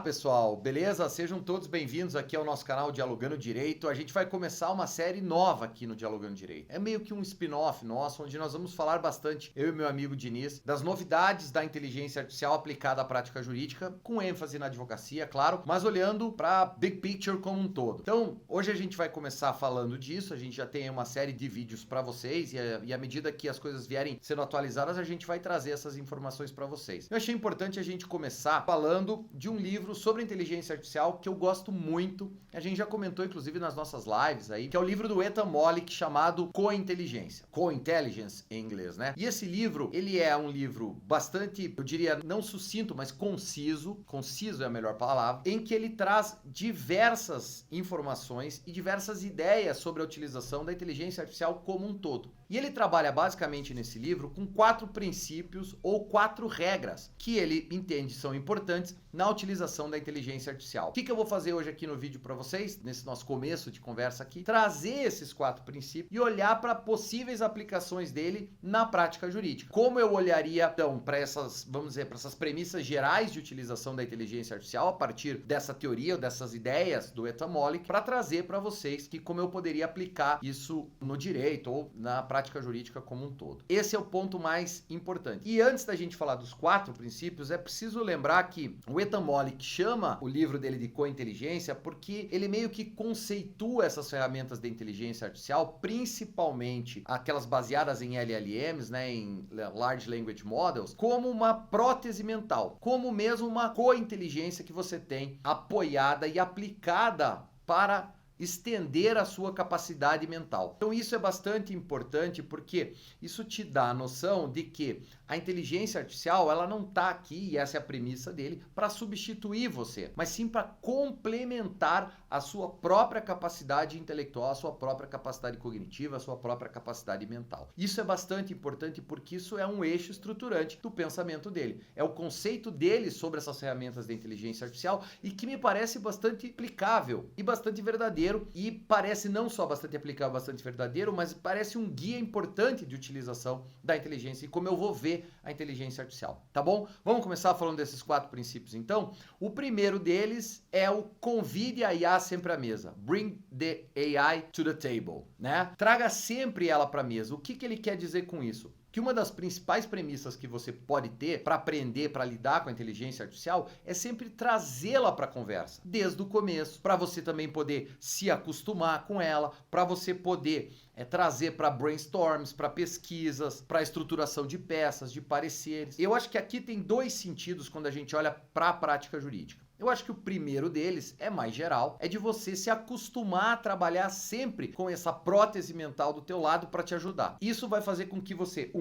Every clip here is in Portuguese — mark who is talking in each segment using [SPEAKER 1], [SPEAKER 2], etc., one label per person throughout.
[SPEAKER 1] pessoal, beleza? Sejam todos bem-vindos aqui ao nosso canal Dialogando Direito. A gente vai começar uma série nova aqui no Dialogando Direito. É meio que um spin-off nosso, onde nós vamos falar bastante, eu e meu amigo Diniz, das novidades da inteligência artificial aplicada à prática jurídica, com ênfase na advocacia, claro, mas olhando para big picture como um todo. Então, hoje a gente vai começar falando disso, a gente já tem uma série de vídeos para vocês e à medida que as coisas vierem sendo atualizadas, a gente vai trazer essas informações para vocês. Eu achei importante a gente começar falando de um livro sobre inteligência artificial que eu gosto muito. A gente já comentou, inclusive, nas nossas lives aí, que é o livro do Ethan Mollick chamado Cointelligência. Cointelligence em inglês, né? E esse livro, ele é um livro bastante, eu diria, não sucinto, mas conciso. Conciso é a melhor palavra, em que ele traz diversas informações e diversas ideias sobre a utilização da inteligência artificial como um todo. E ele trabalha basicamente nesse livro com 4 princípios ou 4 regras que ele entende são importantes na utilização da inteligência artificial. O que eu vou fazer hoje aqui no vídeo para vocês, nesse nosso começo de conversa aqui? Trazer esses 4 princípios e olhar para possíveis aplicações dele na prática jurídica. Como eu olharia, então, para essas, vamos dizer, para essas premissas gerais de utilização da inteligência artificial a partir dessa teoria ou dessas ideias do Ethan Mollick, para trazer para vocês que como eu poderia aplicar isso no direito ou na prática jurídica como um todo. Esse é o ponto mais importante. E antes da gente falar dos 4 princípios, é preciso lembrar que o Ethan Mollick chama o livro dele de Cointeligência porque ele meio que conceitua essas ferramentas de inteligência artificial, principalmente aquelas baseadas em LLMs, né, em Large Language Models, como uma prótese mental, como mesmo uma cointeligência que você tem apoiada e aplicada para estender a sua capacidade mental. Então isso é bastante importante porque isso te dá a noção de que a inteligência artificial, ela não está aqui, e essa é a premissa dele, para substituir você, mas sim para complementar a sua própria capacidade intelectual, a sua própria capacidade cognitiva, a sua própria capacidade mental. Isso é bastante importante porque isso é um eixo estruturante do pensamento dele. É o conceito dele sobre essas ferramentas de inteligência artificial e que me parece bastante aplicável e bastante verdadeiro, e parece não só bastante aplicável, bastante verdadeiro, mas parece um guia importante de utilização da inteligência e como eu vou ver a inteligência artificial, tá bom? Vamos começar falando desses 4 princípios então. O primeiro deles é o convide a IA sempre à mesa. Bring the AI to the table, né? Traga sempre ela para a mesa. O que ele quer dizer com isso? Que uma das principais premissas que você pode ter para aprender, para lidar com a inteligência artificial, é sempre trazê-la para a conversa, desde o começo, para você também poder se acostumar com ela, para você poder trazer para brainstorms, para pesquisas, para estruturação de peças, de pareceres. Eu acho que aqui tem 2 sentidos quando a gente olha para a prática jurídica. Eu acho que o primeiro deles é mais geral, é de você se acostumar a trabalhar sempre com essa prótese mental do teu lado para te ajudar. Isso vai fazer com que você,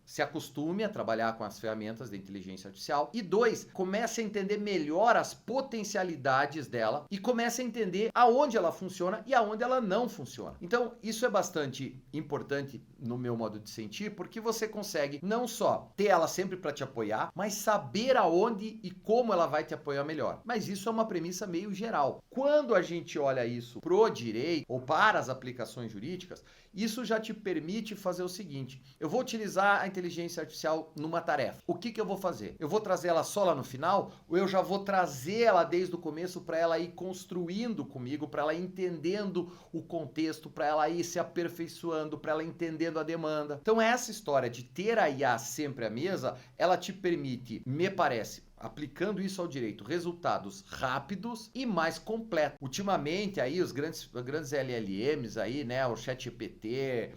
[SPEAKER 1] se acostume a trabalhar com as ferramentas de inteligência artificial e 2, comece a entender melhor as potencialidades dela e comece a entender aonde ela funciona e aonde ela não funciona. Então, isso é bastante importante no meu modo de sentir, porque você consegue não só ter ela sempre para te apoiar, mas saber aonde e como ela vai te apoiar melhor. Mas isso é uma premissa meio geral. Quando a gente olha isso pro direito ou para as aplicações jurídicas, isso já te permite fazer o seguinte: eu vou utilizar a inteligência artificial numa tarefa. O que eu vou fazer? Eu vou trazer ela só lá no final ou eu já vou trazer ela desde o começo para ela ir construindo comigo, para ela ir entendendo o contexto, para ela ir se aperfeiçoando, para ela entendendo a demanda. Então essa história de ter a IA sempre à mesa, ela te permite, me parece, aplicando isso ao direito, resultados rápidos e mais completos. Ultimamente aí os grandes LLMs aí, né, o ChatGPT,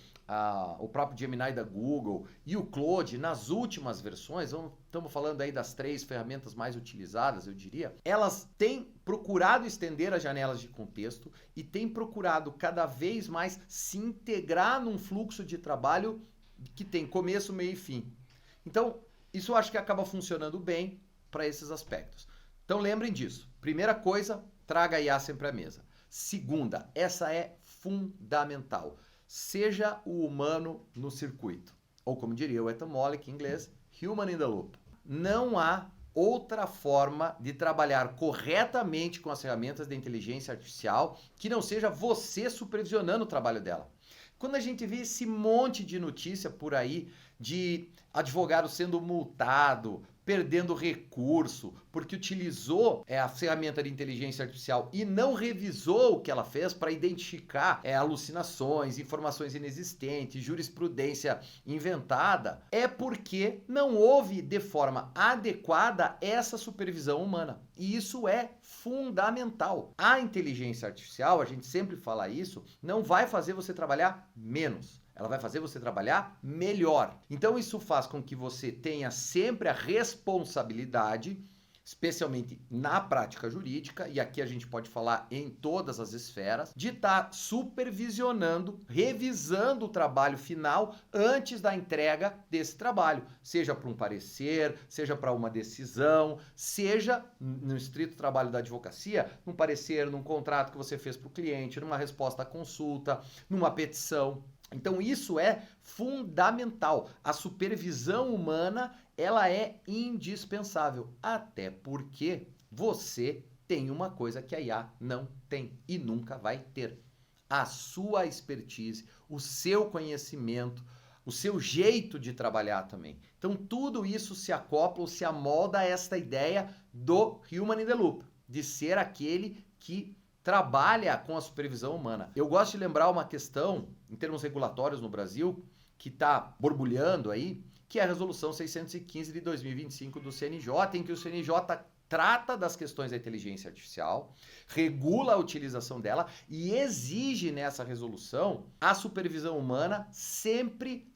[SPEAKER 1] o próprio Gemini da Google e o Claude, nas últimas versões, estamos falando aí das 3 ferramentas mais utilizadas, eu diria, elas têm procurado estender as janelas de contexto e têm procurado cada vez mais se integrar num fluxo de trabalho que tem começo, meio e fim. Então, isso eu acho que acaba funcionando bem para esses aspectos. Então lembrem disso. Primeira coisa, traga a IA sempre à mesa. Segunda, essa é fundamental. Seja o humano no circuito. Ou como diria o Ethan Mollick em inglês, human in the loop. Não há outra forma de trabalhar corretamente com as ferramentas de inteligência artificial que não seja você supervisionando o trabalho dela. Quando a gente vê esse monte de notícia por aí de advogado sendo multado perdendo recurso, porque utilizou a ferramenta de inteligência artificial e não revisou o que ela fez para identificar alucinações, informações inexistentes, jurisprudência inventada, é porque não houve de forma adequada essa supervisão humana. E isso é fundamental. A inteligência artificial, a gente sempre fala isso, não vai fazer você trabalhar menos. Ela vai fazer você trabalhar melhor. Então isso faz com que você tenha sempre a responsabilidade, especialmente na prática jurídica, e aqui a gente pode falar em todas as esferas, de estar supervisionando, revisando o trabalho final antes da entrega desse trabalho, seja para um parecer, seja para uma decisão, seja no estrito trabalho da advocacia, num parecer, num contrato que você fez para o cliente, numa resposta à consulta, numa petição. Então isso é fundamental. A supervisão humana, ela é indispensável, até porque você tem uma coisa que a IA não tem e nunca vai ter. A sua expertise, o seu conhecimento, o seu jeito de trabalhar também. Então tudo isso se acopla ou se amolda a esta ideia do Human in the Loop, de ser aquele que trabalha com a supervisão humana. Eu gosto de lembrar uma questão, em termos regulatórios no Brasil, que está borbulhando aí, que é a Resolução 615 de 2025 do CNJ, em que o CNJ trata das questões da inteligência artificial, regula a utilização dela e exige nessa resolução a supervisão humana sempre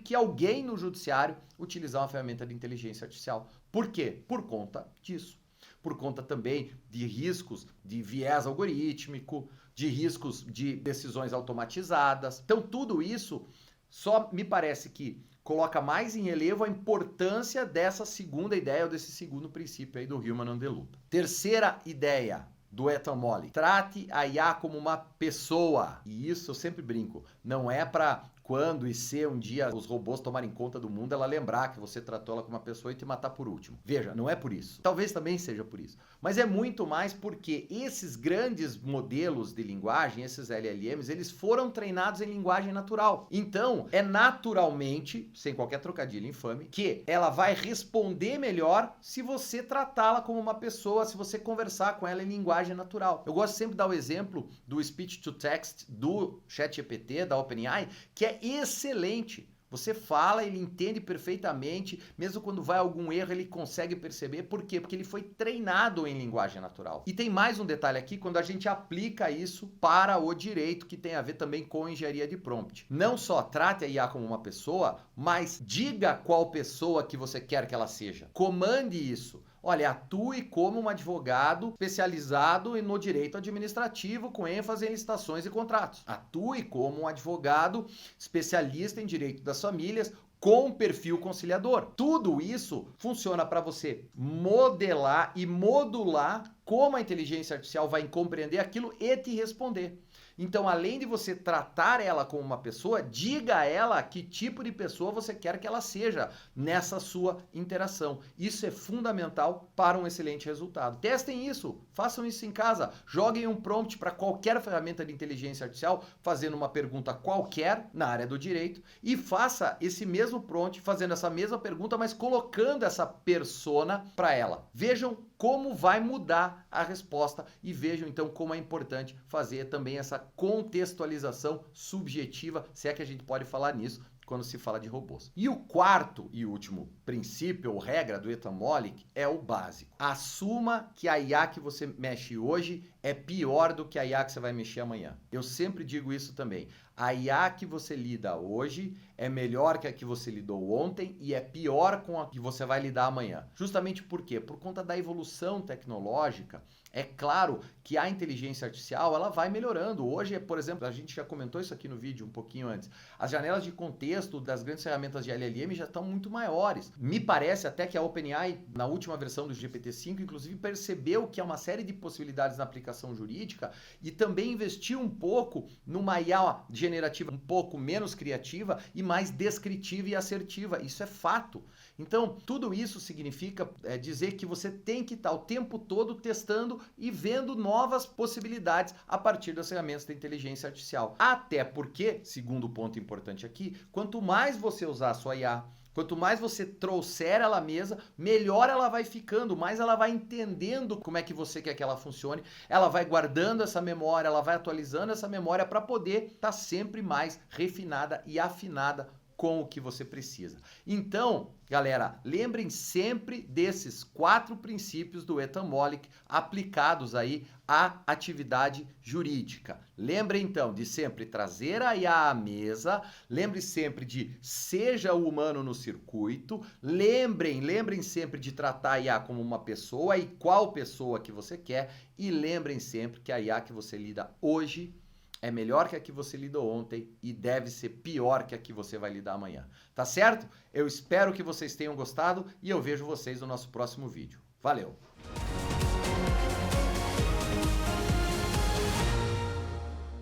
[SPEAKER 1] que alguém no judiciário utilizar uma ferramenta de inteligência artificial. Por quê? Por conta disso. Por conta também de riscos de viés algorítmico, de riscos de decisões automatizadas. Então, tudo isso só me parece que coloca mais em relevo a importância dessa segunda ideia, ou desse segundo princípio aí do Human in the Loop. Terceira ideia do Ethan Mollick: trate a IA como uma pessoa. E isso eu sempre brinco, não é para quando e se um dia os robôs tomarem conta do mundo, ela lembrar que você tratou ela como uma pessoa e te matar por último. Veja, não é por isso. Talvez também seja por isso. Mas é muito mais porque esses grandes modelos de linguagem, esses LLMs, eles foram treinados em linguagem natural. Então, é naturalmente, sem qualquer trocadilho infame, que ela vai responder melhor se você tratá-la como uma pessoa, se você conversar com ela em linguagem natural. Eu gosto sempre de dar o exemplo do speech to text do ChatGPT, da OpenAI, que é excelente. Você fala, ele entende perfeitamente, mesmo quando vai algum erro, ele consegue perceber. Por quê? Porque ele foi treinado em linguagem natural. E tem mais um detalhe aqui, quando a gente aplica isso para o direito, que tem a ver também com engenharia de prompt. Não só trate a IA como uma pessoa, mas diga qual pessoa que você quer que ela seja. Comande isso. Olha, atue como um advogado especializado no direito administrativo com ênfase em licitações e contratos. Atue como um advogado especialista em direito das famílias com perfil conciliador. Tudo isso funciona para você modelar e modular como a inteligência artificial vai compreender aquilo e te responder. Então, além de você tratar ela como uma pessoa, diga a ela que tipo de pessoa você quer que ela seja nessa sua interação. Isso é fundamental para um excelente resultado. Testem isso, façam isso em casa, joguem um prompt para qualquer ferramenta de inteligência artificial, fazendo uma pergunta qualquer na área do direito, e faça esse mesmo prompt fazendo essa mesma pergunta, mas colocando essa persona para ela. Vejam como vai mudar a resposta e vejam então como é importante fazer também essa contextualização subjetiva, se é que a gente pode falar nisso quando se fala de robôs. E o quarto e último princípio ou regra do Ethan Mollick é o básico. Assuma que a IA que você mexe hoje é pior do que a IA que você vai mexer amanhã. Eu sempre digo isso também. A IA que você lida hoje é melhor que a que você lidou ontem e é pior com a que você vai lidar amanhã. Justamente por quê? Por conta da evolução tecnológica. É claro que a inteligência artificial ela vai melhorando. Hoje, por exemplo, a gente já comentou isso aqui no vídeo um pouquinho antes. As janelas de contexto das grandes ferramentas de LLM já estão muito maiores. Me parece até que a OpenAI, na última versão do GPT-5, inclusive percebeu que há uma série de possibilidades na aplicação jurídica e também investiu um pouco numa IA generativa um pouco menos criativa e mais descritiva e assertiva. Isso é fato. Então, tudo isso significa dizer que você tem que estar o tempo todo testando e vendo novas possibilidades a partir das ferramentas da inteligência artificial. Até porque, segundo ponto importante aqui, quanto mais você usar a sua IA, Quanto mais você trouxer ela à mesa, melhor ela vai ficando, mais ela vai entendendo como é que você quer que ela funcione, ela vai guardando essa memória, ela vai atualizando essa memória para poder estar sempre mais refinada e afinada com o que você precisa. Então, galera, lembrem sempre desses 4 princípios do Ethan Mollick aplicados aí à atividade jurídica. Lembrem então de sempre trazer a IA à mesa, lembre sempre de seja o humano no circuito, lembrem sempre de tratar a IA como uma pessoa e qual pessoa que você quer, e lembrem sempre que a IA que você lida hoje é melhor que a que você lidou ontem e deve ser pior que a que você vai lidar amanhã. Tá certo? Eu espero que vocês tenham gostado e eu vejo vocês no nosso próximo vídeo. Valeu!